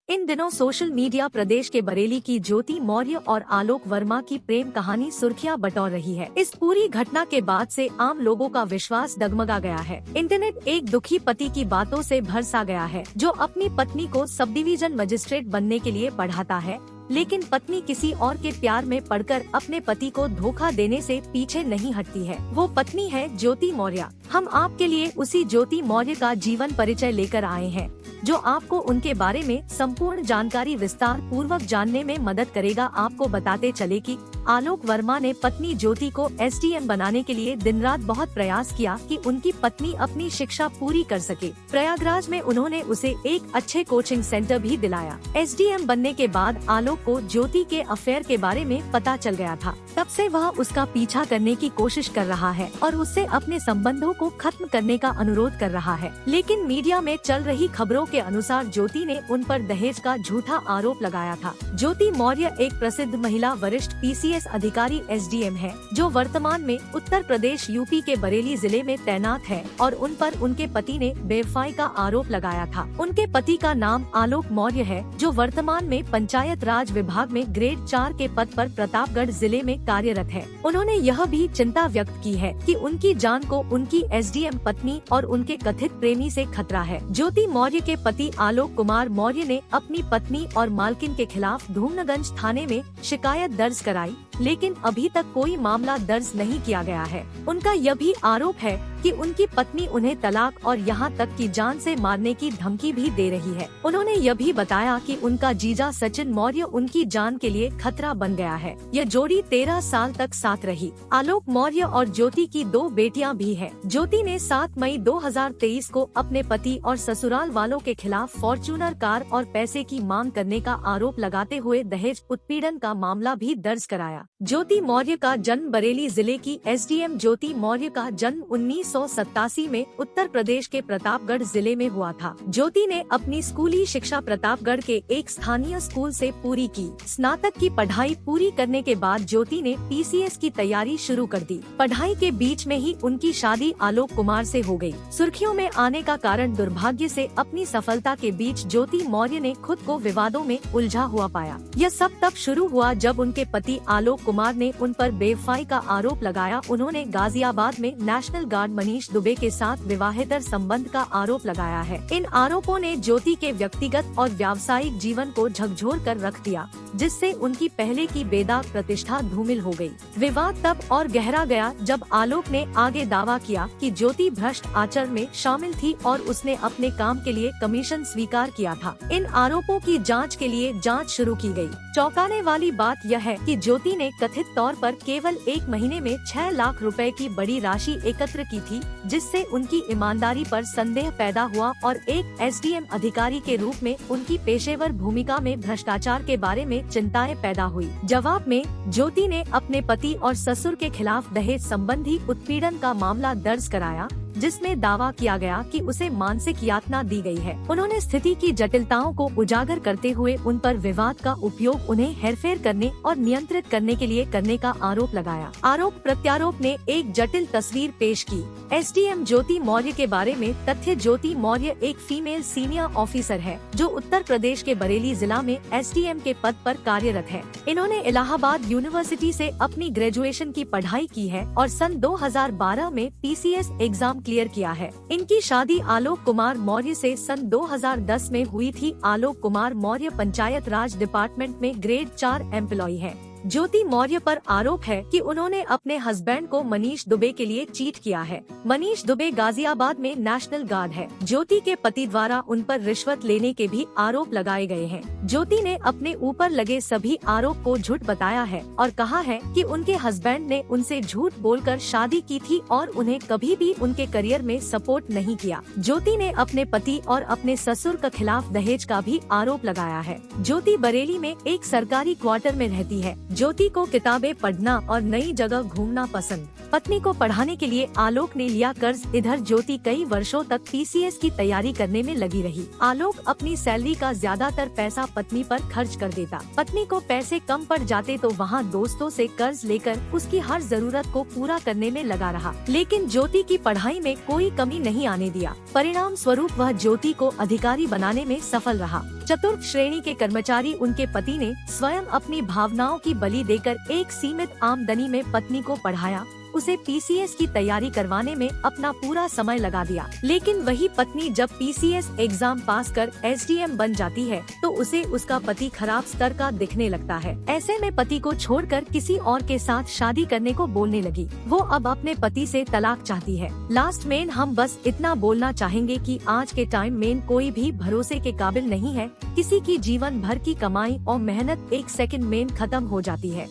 इन दिनों social media प्रदेश के बरेली की ज्योति मौर्य और आलोक वर्मा की प्रेम कहानी सुर्खियां बटोर रही है। इस पूरी घटना के बाद से आम लोगों का विश्वास डगमगा गया है। इंटरनेट एक दुखी पति की बातों से भर सा गया है, जो अपनी पत्नी को सब डिवीजन मजिस्ट्रेट बनने के लिए पढ़ाता है, लेकिन पत्नी किसी और के प्यार में पड़कर अपने पति को धोखा देने से पीछे नहीं हटती है। वो पत्नी है ज्योति मौर्य। हम आपके लिए उसी ज्योति मौर्य का जीवन परिचय लेकर आए हैं, जो आपको उनके बारे में संपूर्ण जानकारी विस्तार पूर्वक जानने में मदद करेगा। आपको बताते चले कि आलोक वर्मा ने पत्नी ज्योति को एसडीएम बनाने के लिए दिन रात बहुत प्रयास किया कि उनकी पत्नी अपनी शिक्षा पूरी कर सके। प्रयागराज में उन्होंने उसे एक अच्छे कोचिंग सेंटर भी दिलाया। एसडीएम बनने के बाद आलोक को ज्योति के अफेयर के बारे में पता चल गया था। तब से वह उसका पीछा करने की कोशिश कर रहा है और उससे अपने संबंधों को खत्म करने का अनुरोध कर रहा है। लेकिन मीडिया में चल रही खबरों के अनुसार ज्योति ने उन पर दहेज का झूठा आरोप लगाया था। ज्योति मौर्य एक प्रसिद्ध महिला वरिष्ठ पीसीएस अधिकारी एसडीएम है, जो वर्तमान में उत्तर प्रदेश यूपी के बरेली जिले में तैनात है और उन पर उनके पति ने बेवफाई का आरोप लगाया था। उनके पति का नाम आलोक मौर्य है, जो वर्तमान में पंचायत राज विभाग में ग्रेड 4 के पद पर प्रतापगढ़ जिले में कार्यरत है। उन्होंने यह भी चिंता व्यक्त की है कि उनकी जान को उनकी एसडीएम पत्नी और उनके कथित प्रेमी से खतरा है। ज्योति मौर्य के पति आलोक कुमार मौर्य ने अपनी पत्नी और मालकिन के खिलाफ धूमनगंज थाने में शिकायत दर्ज कराई, लेकिन अभी तक कोई मामला दर्ज नहीं किया गया है। उनका यह भी आरोप है कि उनकी पत्नी उन्हें तलाक और यहाँ तक कि जान से मारने की धमकी भी दे रही है। उन्होंने यह भी बताया कि उनका जीजा सचिन मौर्य उनकी जान के लिए खतरा बन गया है। यह जोड़ी 13 साल तक साथ रही। आलोक मौर्य और ज्योति की 2 बेटियां भी हैं। ज्योति ने 7 मई 2023 को अपने पति और ससुराल वालों के खिलाफ फॉर्च्यूनर कार और पैसे की मांग करने का आरोप लगाते हुए दहेज उत्पीड़न का मामला भी दर्ज कराया। ज्योति मौर्य का जन्म बरेली जिले की एसडीएम ज्योति मौर्य का जन्म 1987 में उत्तर प्रदेश के प्रतापगढ़ जिले में हुआ था। ज्योति ने अपनी स्कूली शिक्षा प्रतापगढ़ के एक स्थानीय स्कूल से पूरी की। स्नातक की पढ़ाई पूरी करने के बाद ज्योति ने पीसीएस की तैयारी शुरू कर दी। पढ़ाई के बीच में ही उनकी शादी आलोक कुमार से हो गई। सुर्खियों में आने का कारण दुर्भाग्य से अपनी सफलता के बीच ज्योति मौर्य ने खुद को विवादों में उलझा हुआ पाया। यह सब तब शुरू हुआ जब उनके पति आलोक कुमार ने उन पर बेवफाई का आरोप लगाया। उन्होंने गाजियाबाद में नेशनल गार्ड मनीष दुबे के साथ विवाहेतर संबंध का आरोप लगाया है। इन आरोपों ने ज्योति के व्यक्तिगत और व्यावसायिक जीवन को झकझोर कर रख दिया, जिससे उनकी पहले की बेदाग प्रतिष्ठा धूमिल हो गई। विवाद तब और गहरा गया जब आलोक ने आगे दावा किया कि ज्योति भ्रष्ट आचरण में शामिल थी और उसने अपने काम के लिए कमीशन स्वीकार किया था। इन आरोपों की जांच के लिए जांच शुरू की गई। चौंकाने वाली बात यह है कि ज्योति ने कथित तौर पर केवल 1 महीने में 6 लाख रुपए की बड़ी राशि एकत्र की थी, जिससे उनकी ईमानदारी पर संदेह पैदा हुआ और एक एसडीएम अधिकारी के रूप में उनकी पेशेवर भूमिका में भ्रष्टाचार के बारे में चिंताएं पैदा हुई। जवाब में ज्योति ने अपने पति और ससुर के खिलाफ दहेज संबंधी उत्पीड़न का मामला दर्ज कराया, जिसमें दावा किया गया कि उसे मानसिक यातना दी गई है। उन्होंने स्थिति की जटिलताओं को उजागर करते हुए उन पर विवाद का उपयोग उन्हें हेरफेर करने और नियंत्रित करने के लिए करने का आरोप लगाया। आरोप प्रत्यारोप ने एक जटिल तस्वीर पेश की। एसडीएम ज्योति मौर्य के बारे में तथ्य। ज्योति मौर्य एक फीमेल सीनियर ऑफिसर है, जो उत्तर प्रदेश के बरेली जिला में एसडीएम के पद पर कार्यरत है। इन्होंने इलाहाबाद यूनिवर्सिटी से अपनी ग्रेजुएशन की पढ़ाई की है और सन 2012 में पीसीएस एग्जाम क्लियर किया है। इनकी शादी आलोक कुमार मौर्य से सन 2010 में हुई थी। आलोक कुमार मौर्य पंचायत राज डिपार्टमेंट में ग्रेड 4 एम्प्लॉय है। ज्योति मौर्य पर आरोप है कि उन्होंने अपने हस्बैंड को मनीष दुबे के लिए चीट किया है। मनीष दुबे गाजियाबाद में नेशनल गार्ड है। ज्योति के पति द्वारा उन पर रिश्वत लेने के भी आरोप लगाए गए हैं। ज्योति ने अपने ऊपर लगे सभी आरोप को झूठ बताया है और कहा है कि उनके हस्बैंड ने उनसे झूठ बोलकर शादी की थी और उन्हें कभी भी उनके करियर में सपोर्ट नहीं किया। ज्योति ने अपने पति और अपने ससुर के खिलाफ दहेज का भी आरोप लगाया है। ज्योति बरेली में एक सरकारी क्वार्टर में रहती है। ज्योति को किताबें पढ़ना और नई जगह घूमना पसंद। पत्नी को पढ़ाने के लिए आलोक ने लिया कर्ज। इधर ज्योति कई वर्षों तक पीसीएस की तैयारी करने में लगी रही। आलोक अपनी सैलरी का ज्यादातर पैसा पत्नी पर खर्च कर देता। पत्नी को पैसे कम पड़ जाते तो वहाँ दोस्तों से कर्ज लेकर उसकी हर जरूरत को पूरा करने में लगा रहा, लेकिन ज्योति की पढ़ाई में कोई कमी नहीं आने दिया। परिणाम स्वरूप वह ज्योति को अधिकारी बनाने में सफल रहा। चतुर्थ श्रेणी के कर्मचारी उनके पति ने स्वयं अपनी भावनाओं की बलि देकर एक सीमित आमदनी में पत्नी को पढ़ाया, उसे पीसीएस की तैयारी करवाने में अपना पूरा समय लगा दिया। लेकिन वही पत्नी जब पीसीएस एग्जाम पास कर एसडीएम बन जाती है तो उसे उसका पति खराब स्तर का दिखने लगता है। ऐसे में पति को छोड़कर किसी और के साथ शादी करने को बोलने लगी। वो अब अपने पति से तलाक चाहती है। लास्ट में हम बस इतना बोलना चाहेंगे कि आज के टाइम में कोई भी भरोसे के काबिल नहीं है। किसी की जीवन भर की कमाई और मेहनत एक सेकंड में खत्म हो जाती है।